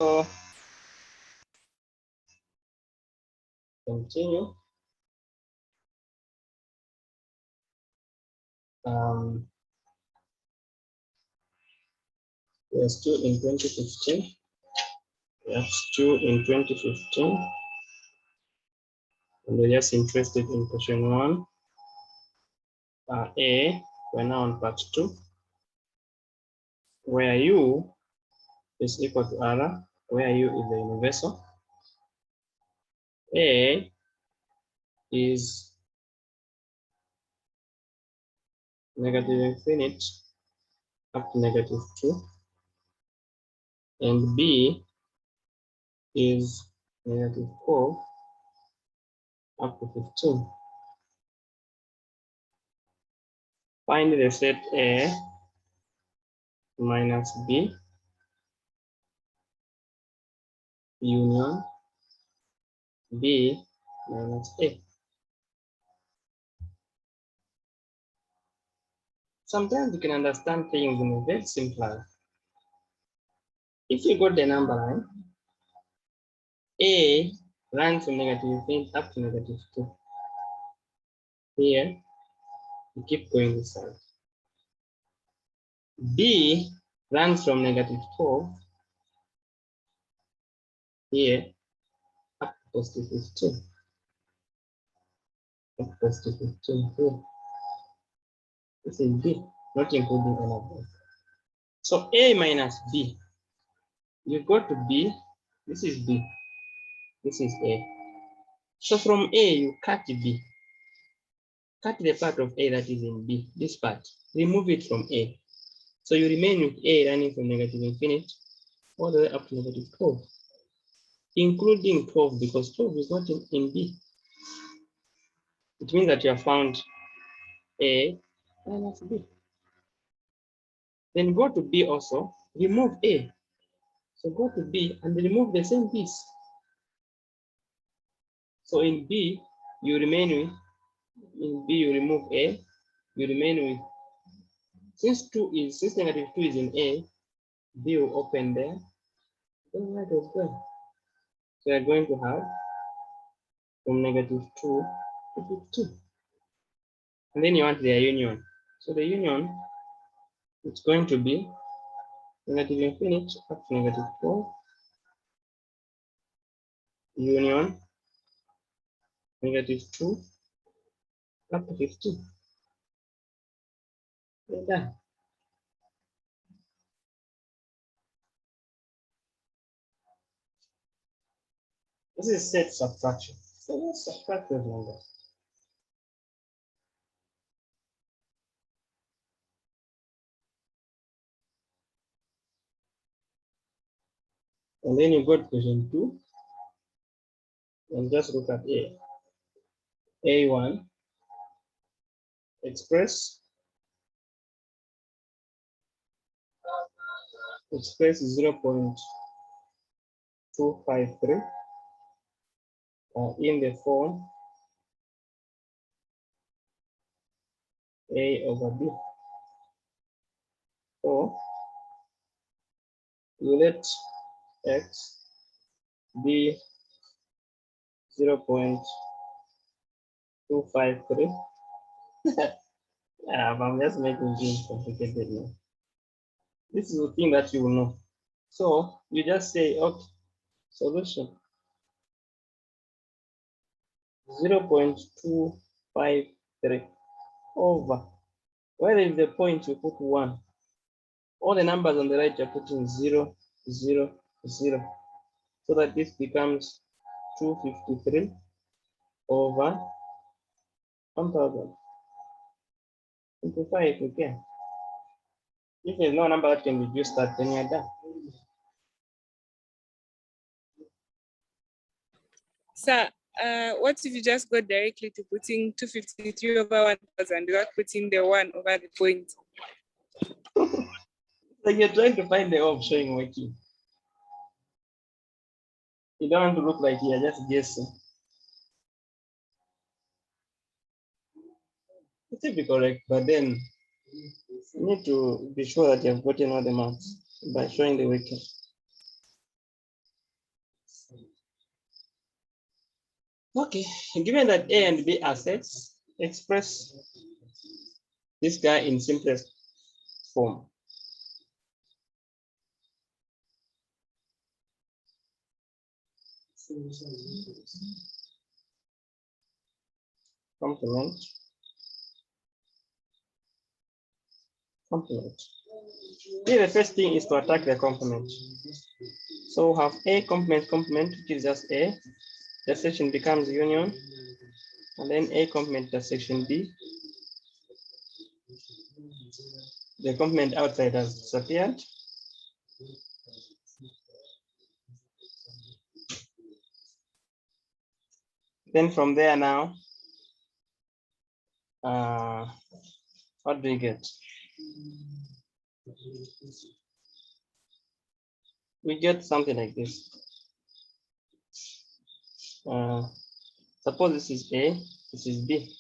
So continue. We're still in 2015. We're still in 2015. And we're just interested in question 1. A, we're now on part 2, where U is equal to R, where U is the universal. A is negative infinite up to -2, and B is -4 up to 15. Find the set A minus B union B minus A. Sometimes you can understand things in a very simpler. If you got the number line, A runs from -infinity up to -2. Here, you keep going this side. B runs from -12 here up to +15. Up to +15 here. This is B, not including any of them. So A minus B. You go to B, this is B, this is A. So from A, you cut B. Cut the part of A that is in B, this part. Remove it from A. So you remain with A running from -infinity all the way up to -12, including 12, because 12 is not in B. It means that you have found A minus B. Then go to B also, remove A. So go to B and remove the same B's. So in B, you remain with, in B you remove A, you remain with, since -2 is in A, B will open there, then might as well. So you're going to have from -2 to 15. And then you want their union. So the union is going to be -infinity up to -12 union -2 up to 15. We're done. This is set subtraction. So let's subtract those numbers. And then you go to question 2 and just look at A. A1 express 0.253 in the form A over B. So you let X be 0.253. I'm just making things complicated now. This is the thing that you will know. So you just say, okay, solution 0.253 over, where is the point, you put 1. All the numbers on the right you're putting 0, 0, 0. So that this becomes 253 over 1025. Okay. If there's no number that can reduce that, then you're done. Sir, what if you just go directly to putting 253 over 1000 without putting the 1 over the point? Like you're trying to find the way of showing working. You don't want to look like you're just guessing. It will be correct, but then you need to be sure that you have gotten all the marks by showing the working. Okay, given that A and B are sets, express this guy in simplest form. Complement. Here the first thing is to attack the complement. So we have A complement, which is just A. The section becomes union, and then A complement intersection B. The complement outside has disappeared. Then from there now, what do we get? We get something like this. Suppose this is A, this is B.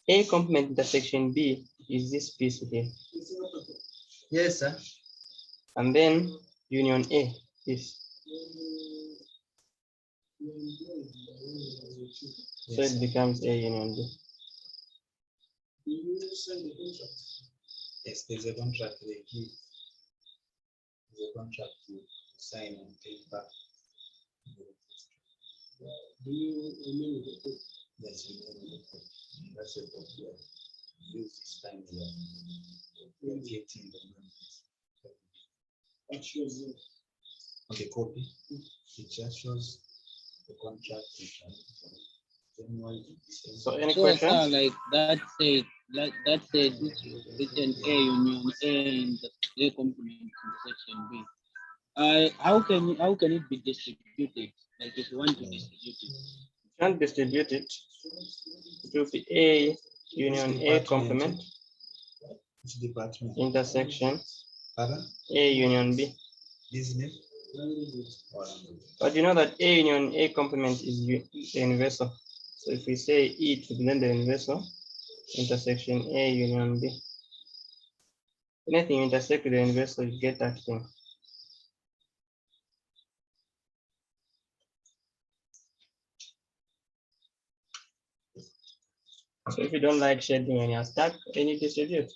A complement intersection B is this piece here. Yes, sir. And then union A is. So it becomes A union B. Yes, there's a contract they give. There's a contract to sign and take back. Do you remember the book? Yes, we remember the book. That's a book here. Use this time here. We're getting the numbers. What shows it? On the copy, it just shows the contract. So any questions? Like that said, written A union A in the A complement in section B. How can it be distributed? Like if you want to distribute it, You can't distribute it. It will be A union A complement Which department? intersection Pardon? A union B. Business. But you know that A union A complement is universal. So if we say E to then the universal intersection A union B. Anything intersect with the universal, you get that thing. So if you don't like shading when you're stuck, then you distribute.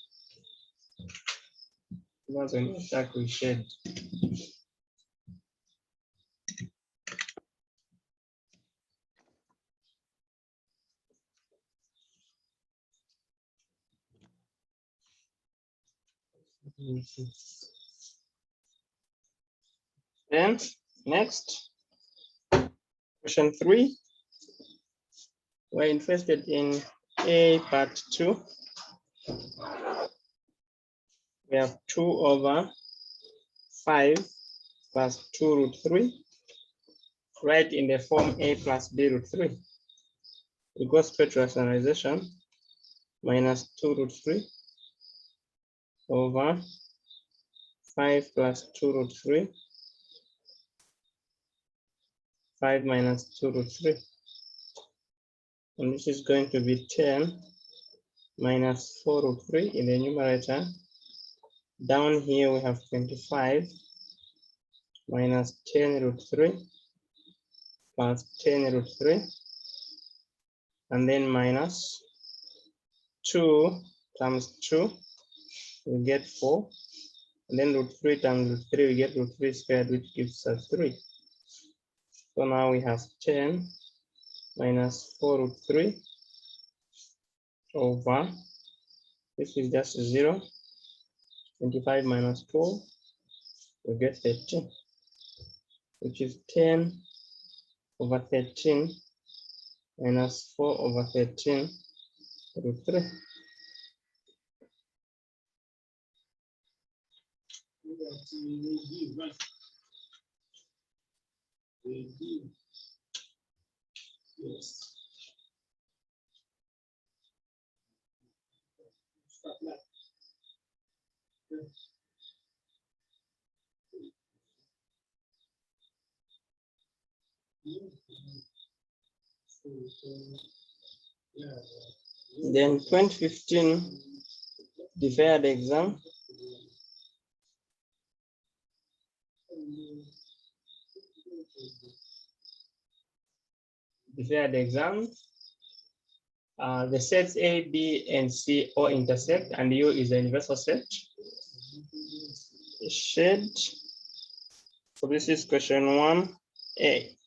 Because when you're stuck with shade. Then next, question 3. We're interested in A part 2. We have 2 over 5 plus 2 root 3. Write in the form A plus B root 3. We go straight to rationalization. Minus 2 root 3 over 5 plus 2 root 3. 5 minus 2 root 3. And this is going to be 10 minus 4 root 3 in the numerator. Down here we have 25 minus 10 root 3 plus 10 root 3. And then minus 2 times 2, we get 4. And then root 3 times root 3, we get root 3 squared, which gives us 3. So now we have 10 minus 4 root 3 over, this is just 0. 25 minus 4, we get 13, which is 10 over 13 minus 4 over 13 root 3. Yes. Then 2015 deferred exam. before the exam. The sets A, B, and C all intersect, and U is a universal set. Shed. So this is question 1A.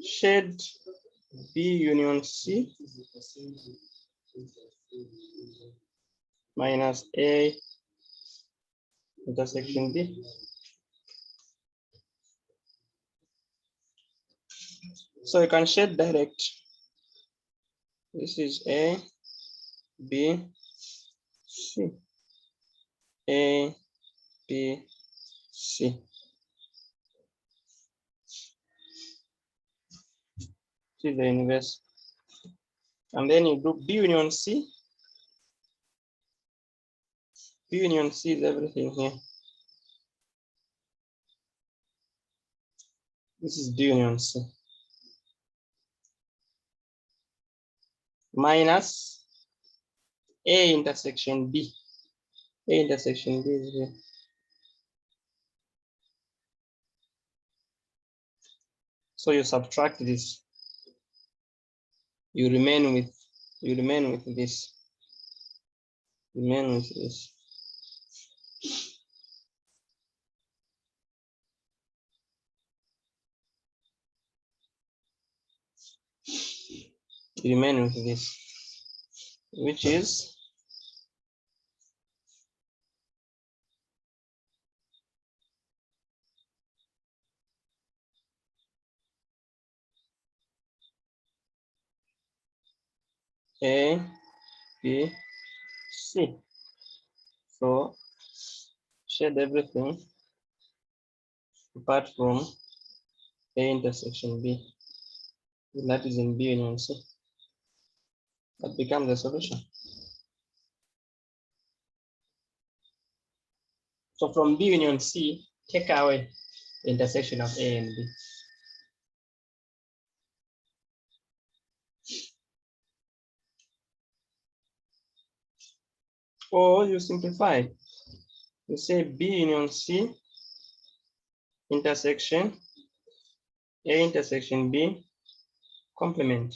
Shed B union C minus A intersection B. So you can shade direct. This is A, B, C. A, B, C. See the inverse. And then you do B union C. B union C is everything here. This is B union C. Minus A intersection B. A intersection B is here. So you subtract this. You remain with this. Remain with this. You remain with this, which is A, B, C. So shade everything apart from A intersection B. That is in B union C. That becomes the solution. So from B union C, take away the intersection of A and B. Or you simplify. You say B union C intersection A intersection B complement.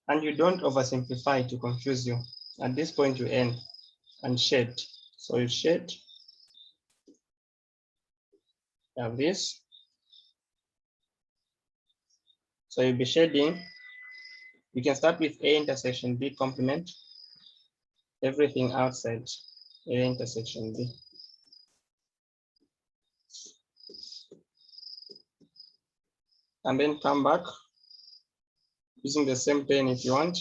And you don't oversimplify to confuse you. At this point you end and shade. So you shade. You have this. So you'll be shading. You can start with A intersection B complement. Everything outside A intersection B. And then come back using the same pen if you want.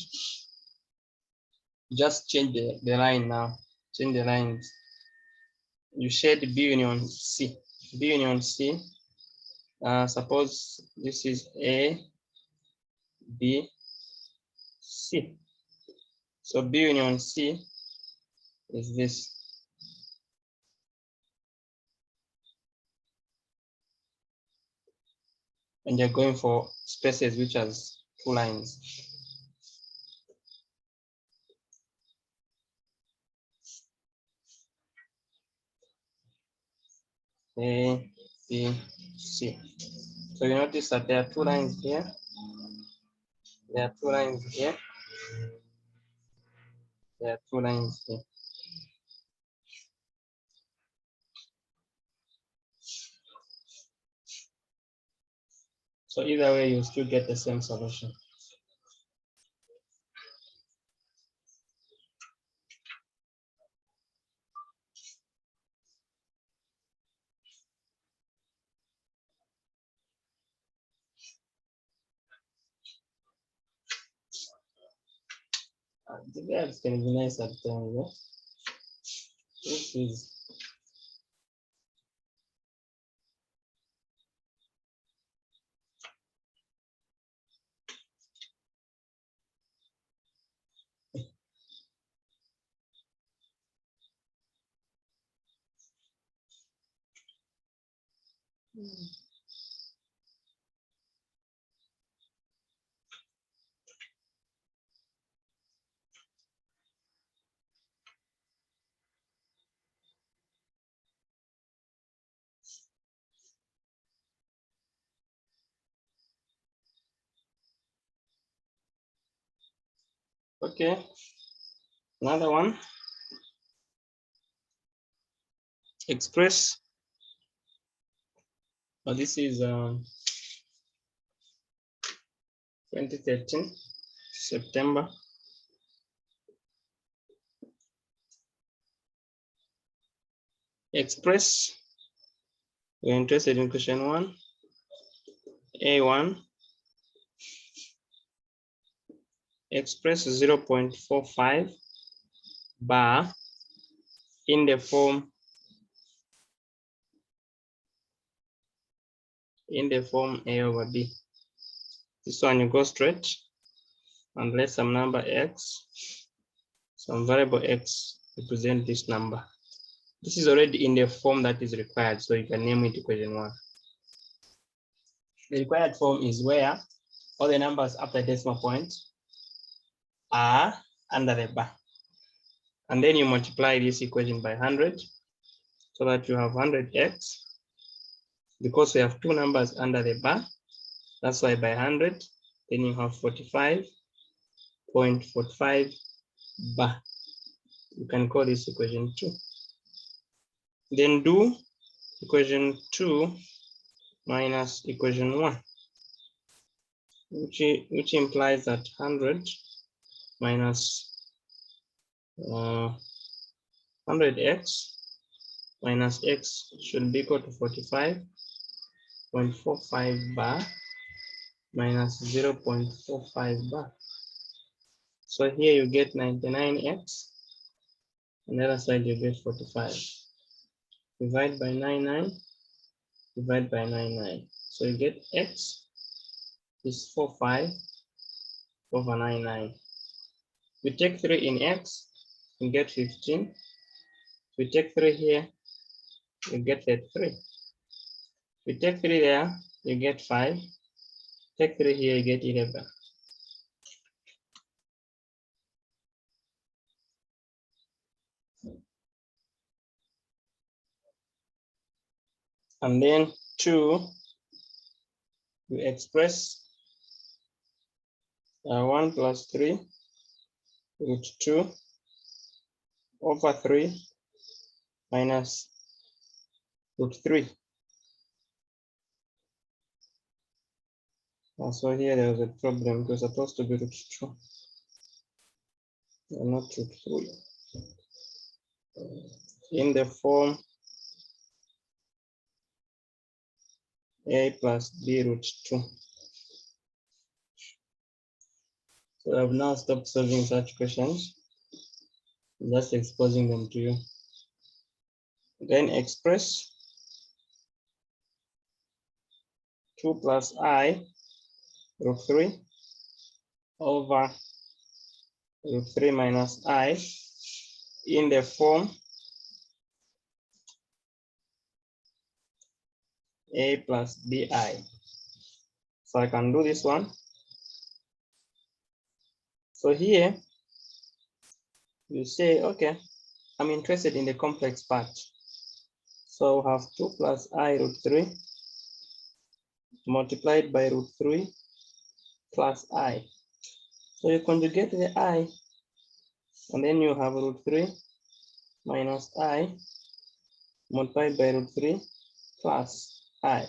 Just change the line now. Change the lines. You shade B union C. B union C. Suppose this is A, B, C. So B union C is this. And you're going for spaces which has two lines. A, B, C. So you notice that there are two lines here. There are two lines here. There are two lines here. So either way, you still get the same solution. The verbs can be nice at times. This is Okay, another one. Express. Well, this is 2013 September. Express. We're interested in question 1. A1. Express 0.45 bar in the form A over B. This one you go straight and let some number x, some variable x represent this number. This is already in the form that is required, so you can name it equation 1. The required form is where all the numbers after decimal point are under the bar. And then you multiply this equation by 100 so that you have 100x. Because we have two numbers under the bar, that's why by 100, then you have 45.45 bar. You can call this equation 2. Then do equation 2 minus equation 1, which implies that 100 minus 100x minus x should be equal to 45.45 bar minus 0.45 bar. So here you get 99x. On the other side you get 45. Divide by 99, divide by 99. So you get x is 45 over 99. We take 3 in x, we get 15. We take 3 here, you get 33. We take 3 there, you get 5. Take 3 here, you get 11. And then 2, we express 1 plus 3 root 2 over 3 minus root 3. So here there was a problem. It was supposed to be root 2, not root 3. In the form a plus b root 2. So I've now stopped solving such questions, just exposing them to you. Then express 2 plus I root 3 over root 3 minus I in the form a plus bi. So I can do this one. So here you say, okay, I'm interested in the complex part. So we have 2 plus I root 3 multiplied by root 3 plus I. So you conjugate the I, and then you have root 3 minus I multiplied by root 3 plus I,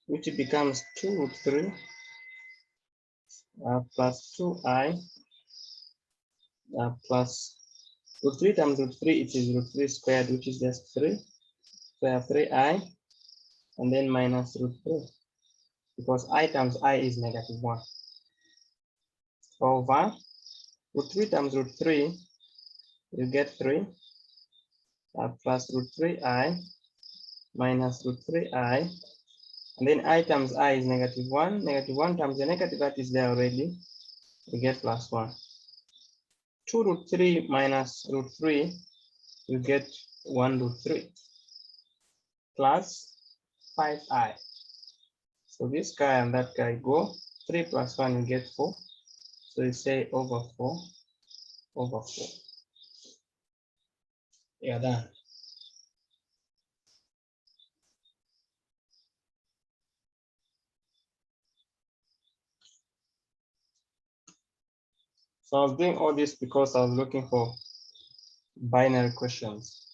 which becomes 2 root 3 plus 2I plus root 3 times root 3, it is root 3 squared, which is just 3. So I have 3I and then minus root 3, because I times I is negative 1, over root 3 times root 3, you get 3 plus root 3I minus root 3I, and then I times I is negative 1. Negative 1 times the negative that is there already, you get plus 1. 2 root 3 minus root 3, you get 1 root 3 plus 5I. So this guy and that guy go. 3 plus 1, you get 4. So you say over 4 over 4. Yeah, done. So I was doing all this because I was looking for binary questions,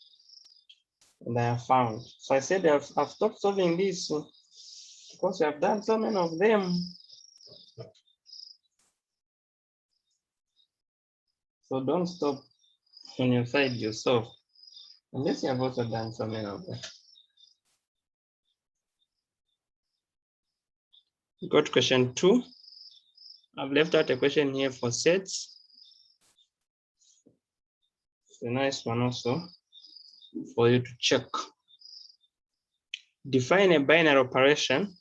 and I have found. So I said I've stopped solving this because we have done so many of them. So don't stop on your side yourself, unless you have also done so many of them. We got question 2. I've left out a question here for sets. It's a nice one also for you to check. Define a binary operation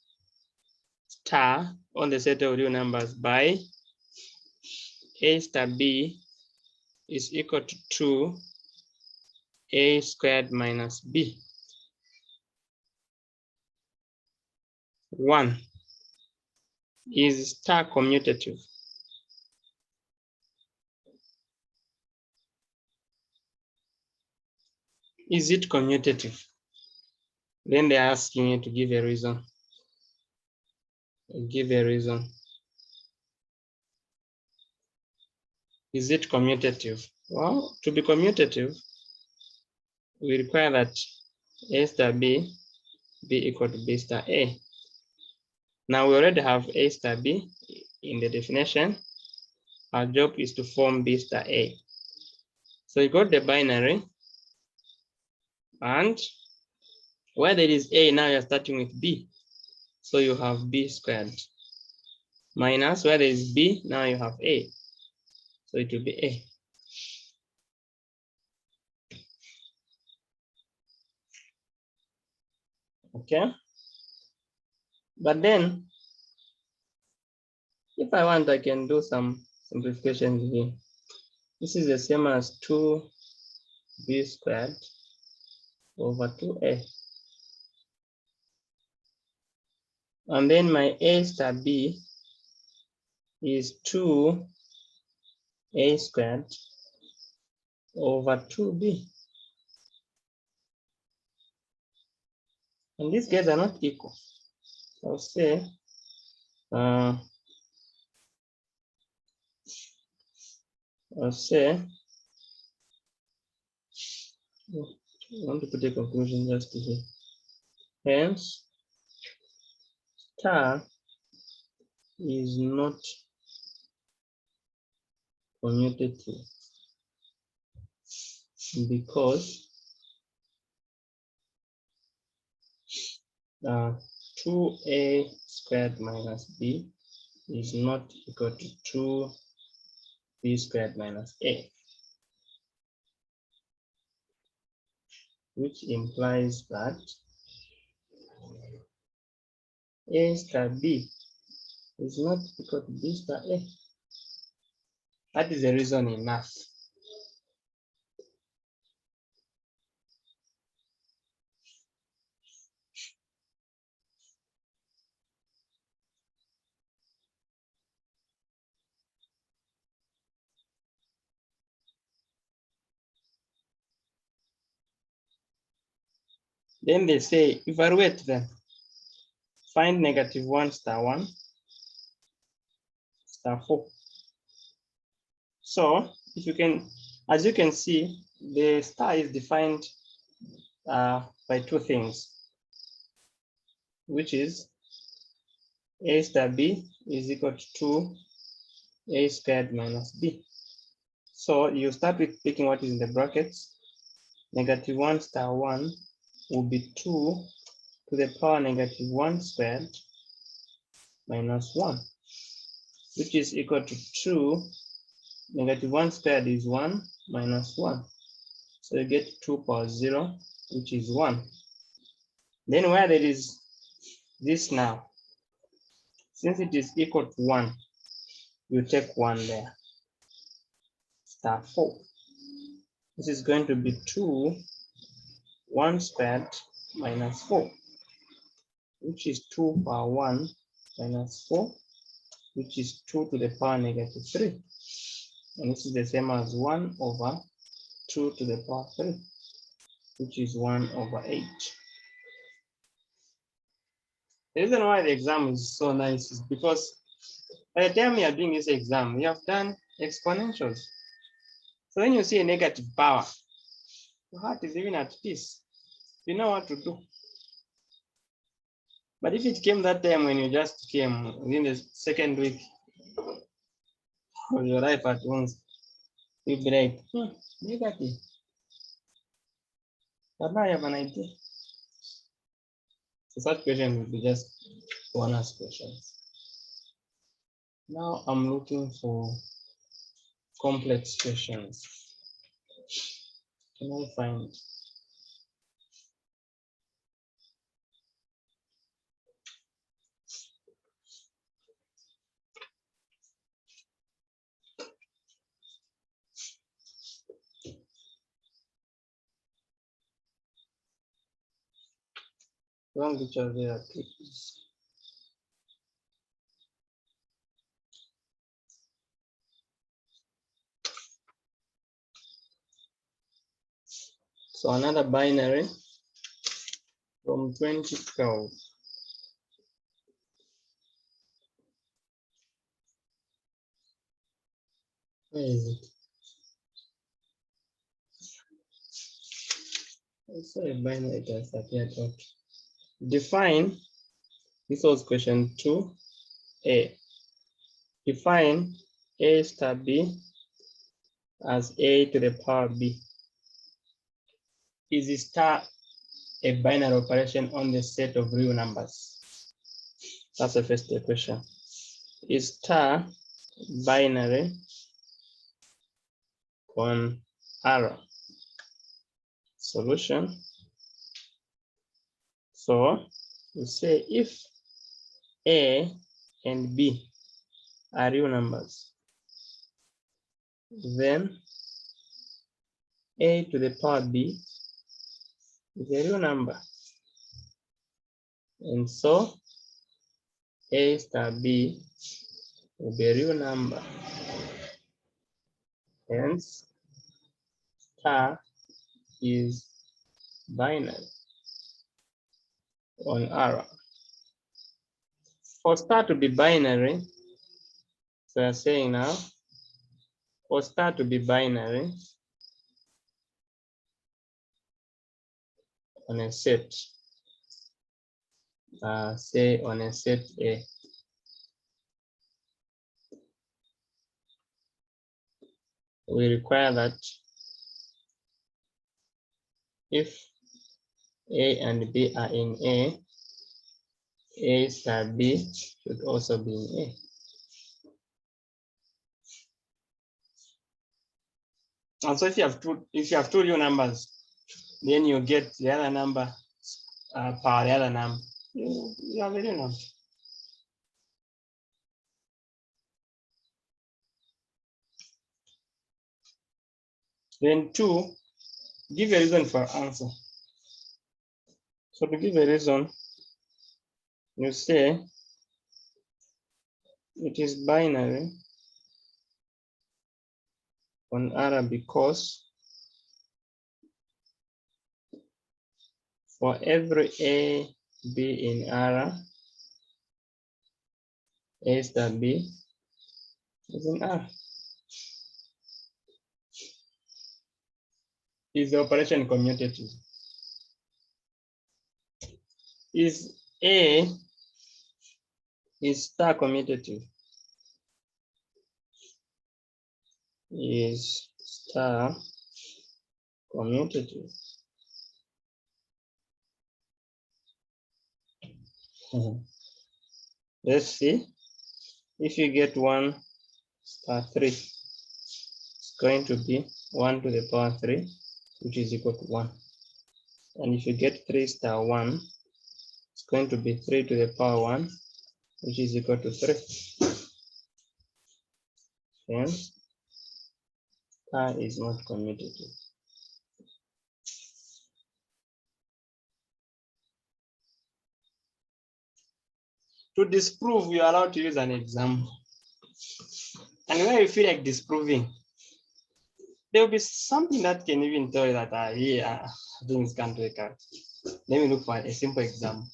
star on the set of real numbers by a star b is equal to 2a squared minus b. 1 is star commutative. Is it commutative? Then they're asking you to give a reason. Give a reason. Is it commutative? Well, to be commutative, we require that a star b be equal to b star a. Now we already have a star b in the definition. Our job is to form b star a. So you got the binary, and where there is a, now you're starting with b. So you have b squared minus where there is b, now you have a. So it will be a. Okay. But then, if I want, I can do some simplification here. This is the same as 2b squared over 2a. And then my a star b is 2a squared over 2b. And these guys are not equal. I'll say I want to put a conclusion just here. Hence, star is not commutative because 2a squared minus b is not equal to 2b squared minus a, which implies that a star b is not equal to b star a. That is the reason enough. Then they say, evaluate them. Find -1 star 1 star 4. So if you can, as you can see, the star is defined by two things, which is a star b is equal to 2a squared minus b. So you start with picking what is in the brackets. -1 star 1 will be 2 to the power -1 squared minus 1, which is equal to 2. -1 squared is 1 minus 1. So you get 2 power 0, which is 1. Then where there is this now, since it is equal to 1, you take 1 there. Star 4. This is going to be 2, 1 squared minus 4, which is 2 power 1 minus 4, which is 2 to the power -3. And this is the same as 1 over 2 to the power 3, which is 1 over 8. The reason why the exam is so nice is because by the time you are doing this exam, you have done exponentials. So when you see a negative power, your heart is even at peace. You know what to do. But if it came that time when you just came within the second week of your life at once, you'd be like, negative. But now I have an idea. So such question would be just bonus questions. Now I'm looking for complex questions. Can I find? One which are there, please. So another binary from 2012. Where is it? I saw a binary that appeared. Okay. Define, this was question 2A. Define A star B as A to the power B. Is the star a binary operation on the set of real numbers? That's the first question. Is star binary on arrow? Solution. So you say if A and B are real numbers, then A to the power B is a real number. And so A star B will be a real number. Hence, star is binary on arrow. For star to be binary, so I'm saying now, for star to be binary on a set, say on a set A, we require that if A and B are in A star B should also be in A. Also, if you have two real numbers, then you get the other number power the other number. You have a real number. Then 2, give a reason for answer. So to give a reason, you say it is binary on arrow because for every A, B in arrow, A star B is in R. Is the operation commutative? Is star commutative? Is star commutative? Let's see. If you get 1 star 3, it's going to be 1 to the power 3, which is equal to 1. And if you get 3 star 1, it's going to be 3 to the power 1, which is equal to 3. Hence, star is not commutative. To disprove, you're allowed to use an example. And when you feel like disproving, there will be something that can even tell you that things can't work out. Let me look for a simple example.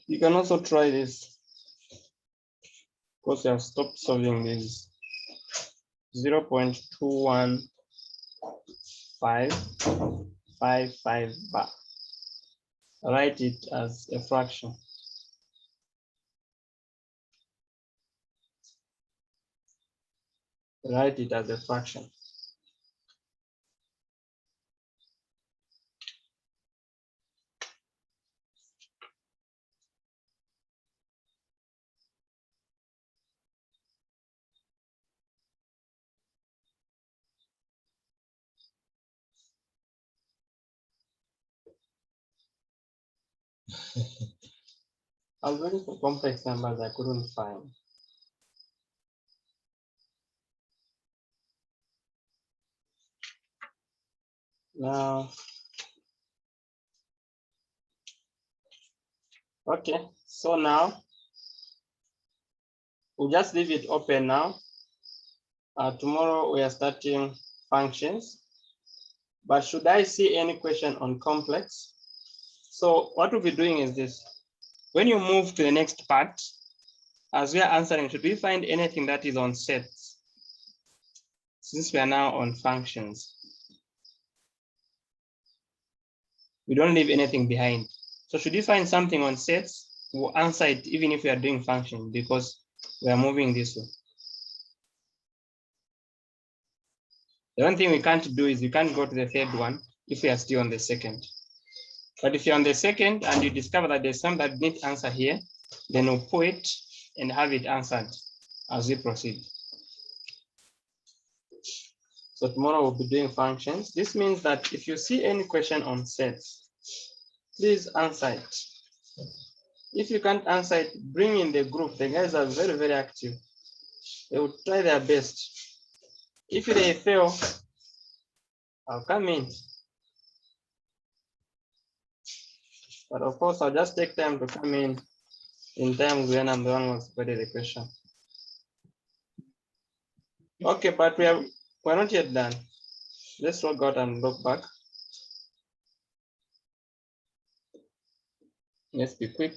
You can also try this. Of course, you have stopped solving this. 0.21555 bar. Write it as a fraction. Write it as a fraction. I was looking for complex numbers I couldn't find. Now, okay, so now we'll just leave it open now. Tomorrow we are starting functions, but should I see any question on complex? So what we'll be doing is this. When you move to the next part, as we are answering, should we find anything that is on sets? Since we are now on functions, we don't leave anything behind. So should you find something on sets, we'll answer it even if we are doing function because we are moving this way. The one thing we can't do is we can't go to the third one if we are still on the second. But if you're on the second and you discover that there's some that need answer here, then we'll pull it and have it answered as we proceed. So tomorrow we'll be doing functions. This means that if you see any question on sets, please answer it. If you can't answer it, bring in the group. The guys are very, very active. They will try their best. If they fail, I'll come in. But of course, I'll just take time to come in times when I'm the one who's ready the question. Okay, but we're not yet done. Let's log out and log back. Let's be quick.